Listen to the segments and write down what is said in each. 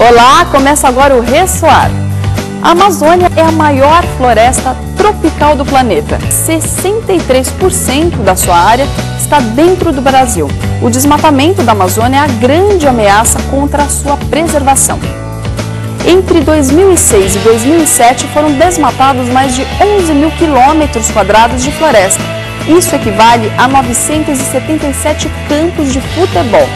Olá, começa agora o Ressoar. A Amazônia é a maior floresta tropical do planeta. 63% da sua área está dentro do Brasil. O desmatamento da Amazônia é a grande ameaça contra a sua preservação. Entre 2006 e 2007 foram desmatados mais de 11 mil quilômetros quadrados de floresta. Isso equivale a 977 campos de futebol.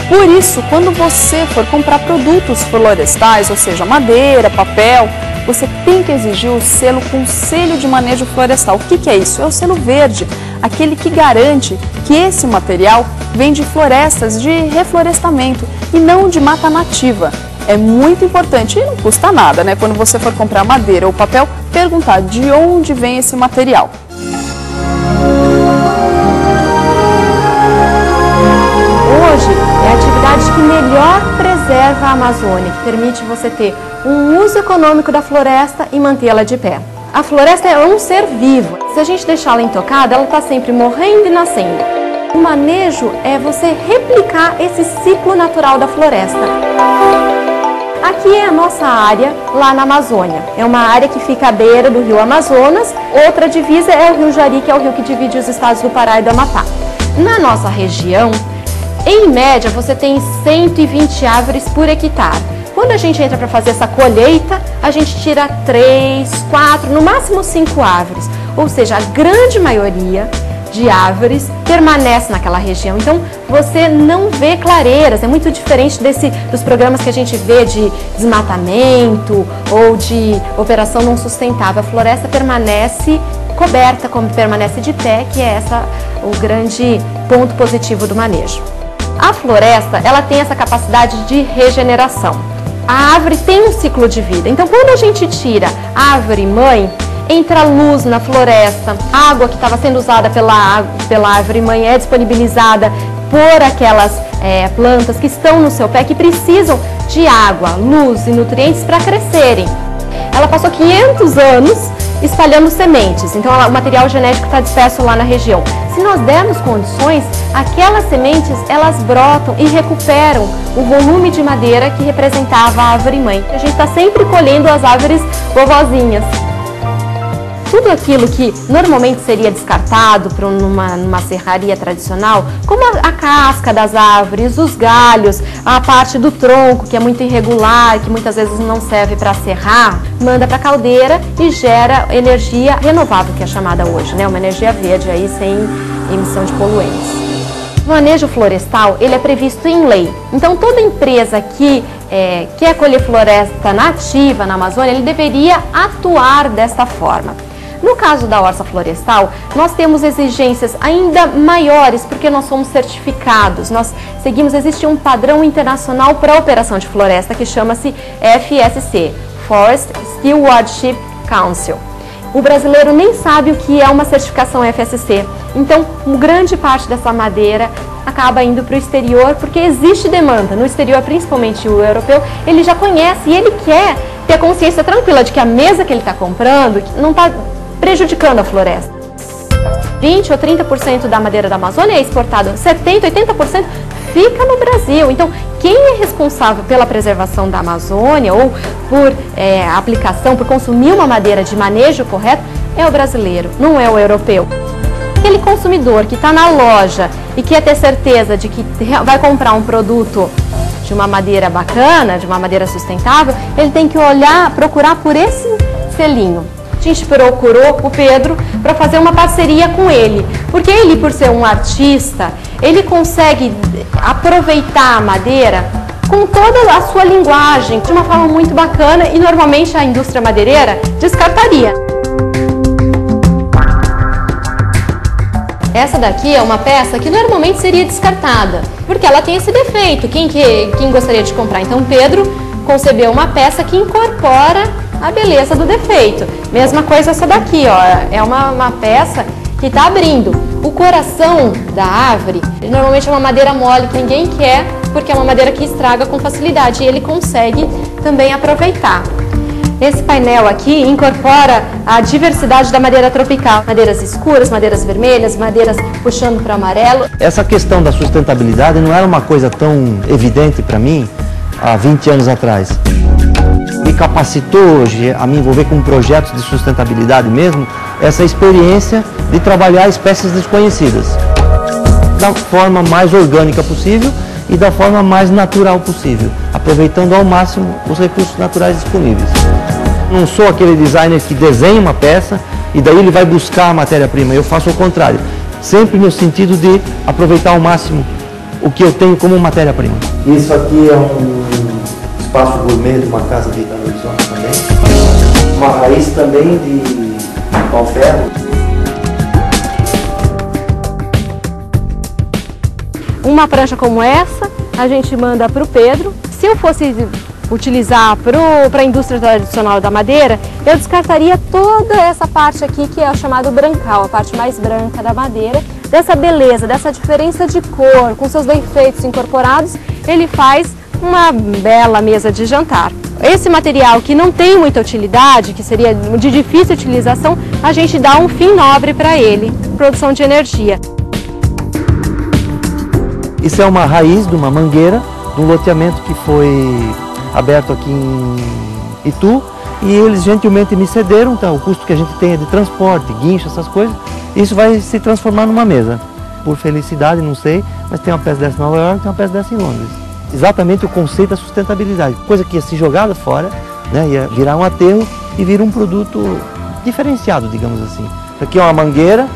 Por isso, quando você for comprar produtos florestais, ou seja, madeira, papel, você tem que exigir o selo Conselho de Manejo Florestal. O que é isso? É o selo verde, aquele que garante que esse material vem de florestas de reflorestamento e não de mata nativa. É muito importante e não custa nada, né? Quando você for comprar madeira ou papel, perguntar de onde vem esse material. Hoje é a atividade que melhor preserva a Amazônia, que permite você ter um uso econômico da floresta e mantê-la de pé. A floresta é um ser vivo. Se a gente deixá-la intocada, ela está sempre morrendo e nascendo. O manejo é você replicar esse ciclo natural da floresta. Aqui é a nossa área lá na Amazônia. É uma área que fica à beira do rio Amazonas. Outra divisa é o rio Jari, que é o rio que divide os estados do Pará e do Amapá. Na nossa região, em média, você tem 120 árvores por hectare. Quando a gente entra para fazer essa colheita, a gente tira 3, 4, no máximo 5 árvores. Ou seja, a grande maioria de árvores permanece naquela região. Então, você não vê clareiras. É muito diferente dos programas que a gente vê de desmatamento ou de operação não sustentável. A floresta permanece coberta, como permanece de pé, que é o grande ponto positivo do manejo. A floresta, ela tem essa capacidade de regeneração. A árvore tem um ciclo de vida. Então, quando a gente tira a árvore mãe, entra luz na floresta, a água que estava sendo usada pela árvore mãe é disponibilizada por aquelas plantas que estão no seu pé, que precisam de água, luz e nutrientes para crescerem. Ela passou 500 anos espalhando sementes, então o material genético está disperso lá na região. Se nós dermos condições, aquelas sementes elas brotam e recuperam o volume de madeira que representava a árvore mãe. A gente está sempre colhendo as árvores vovozinhas. Tudo aquilo que normalmente seria descartado numa serraria tradicional, como a casca das árvores, os galhos, a parte do tronco que é muito irregular, que muitas vezes não serve para serrar, manda para a caldeira e gera energia renovável, que é chamada hoje, né? Uma energia verde aí sem emissão de poluentes. O manejo florestal ele é previsto em lei. Então toda empresa que quer colher floresta nativa na Amazônia, ele deveria atuar desta forma. No caso da Orça Florestal, nós temos exigências ainda maiores porque nós somos certificados. Existe um padrão internacional para a operação de floresta que chama-se FSC, Forest Stewardship Council. O brasileiro nem sabe o que é uma certificação FSC, então grande parte dessa madeira acaba indo para o exterior porque existe demanda. No exterior, principalmente o europeu, ele já conhece e ele quer ter consciência tranquila de que a mesa que ele está comprando não está prejudicando a floresta. 20 ou 30% da madeira da Amazônia é exportada, 70, 80% fica no Brasil. Então, quem é responsável pela preservação da Amazônia ou por aplicação, por consumir uma madeira de manejo correto, é o brasileiro, não é o europeu. Aquele consumidor que está na loja e quer ter certeza de que vai comprar um produto de uma madeira bacana, de uma madeira sustentável, ele tem que procurar por esse selinho. A gente procurou o Pedro para fazer uma parceria com ele, porque ele, por ser um artista, ele consegue aproveitar a madeira com toda a sua linguagem, de uma forma muito bacana e normalmente a indústria madeireira descartaria. Essa daqui é uma peça que normalmente seria descartada, porque ela tem esse defeito. Quem gostaria de comprar? Então Pedro concebeu uma peça que incorpora a beleza do defeito. Mesma coisa essa daqui, ó, é uma peça que está abrindo. O coração da árvore, normalmente é uma madeira mole que ninguém quer, porque é uma madeira que estraga com facilidade e ele consegue também aproveitar. Esse painel aqui incorpora a diversidade da madeira tropical. Madeiras escuras, madeiras vermelhas, madeiras puxando para o amarelo. Essa questão da sustentabilidade não era uma coisa tão evidente para mim há 20 anos atrás. Me capacitou hoje a me envolver com projetos de sustentabilidade mesmo, essa experiência de trabalhar espécies desconhecidas, da forma mais orgânica possível e da forma mais natural possível, aproveitando ao máximo os recursos naturais disponíveis. Não sou aquele designer que desenha uma peça e daí ele vai buscar a matéria-prima, eu faço o contrário, sempre no sentido de aproveitar ao máximo o que eu tenho como matéria-prima. Isso aqui é um espaço gourmet de uma casa de Belo Horizonte também, uma raiz também de pau-ferro. Uma prancha como essa, a gente manda para o Pedro. Se eu fosse utilizar para a indústria tradicional da madeira, eu descartaria toda essa parte aqui que é o chamado brancal, a parte mais branca da madeira. Dessa beleza, dessa diferença de cor, com seus defeitos incorporados, ele faz uma bela mesa de jantar. Esse material que não tem muita utilidade, que seria de difícil utilização, a gente dá um fim nobre para ele, produção de energia. Isso é uma raiz de uma mangueira, de um loteamento que foi aberto aqui em Itu, e eles gentilmente me cederam, então o custo que a gente tem é de transporte, guincho, essas coisas, isso vai se transformar numa mesa. Por felicidade, não sei, mas tem uma peça dessa em Nova York, tem uma peça dessa em Londres. Exatamente o conceito da sustentabilidade, coisa que ia ser jogada fora, né, ia virar um aterro e vira um produto diferenciado, digamos assim. Isso aqui é uma mangueira,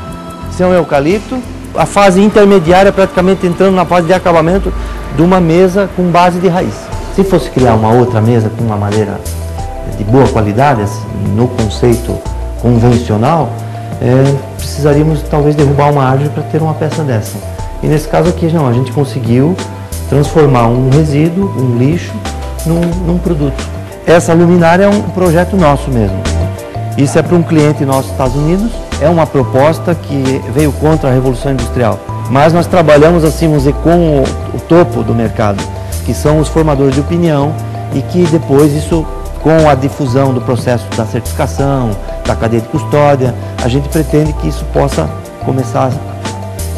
isso é um eucalipto, a fase intermediária praticamente entrando na fase de acabamento de uma mesa com base de raiz. Se fosse criar uma outra mesa com uma madeira de boa qualidade, assim, no conceito convencional, precisaríamos talvez derrubar uma árvore para ter uma peça dessa. E nesse caso aqui não, a gente conseguiu transformar um resíduo, um lixo, num produto. Essa luminária é um projeto nosso mesmo. Isso é para um cliente nosso dos Estados Unidos, é uma proposta que veio contra a Revolução Industrial. Mas nós trabalhamos assim, vamos dizer, com o topo do mercado, que são os formadores de opinião, e que depois isso, com a difusão do processo da certificação, da cadeia de custódia, a gente pretende que isso possa começar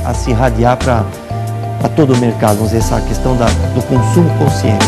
a se irradiar para todo o mercado, vamos dizer, essa questão do consumo consciente.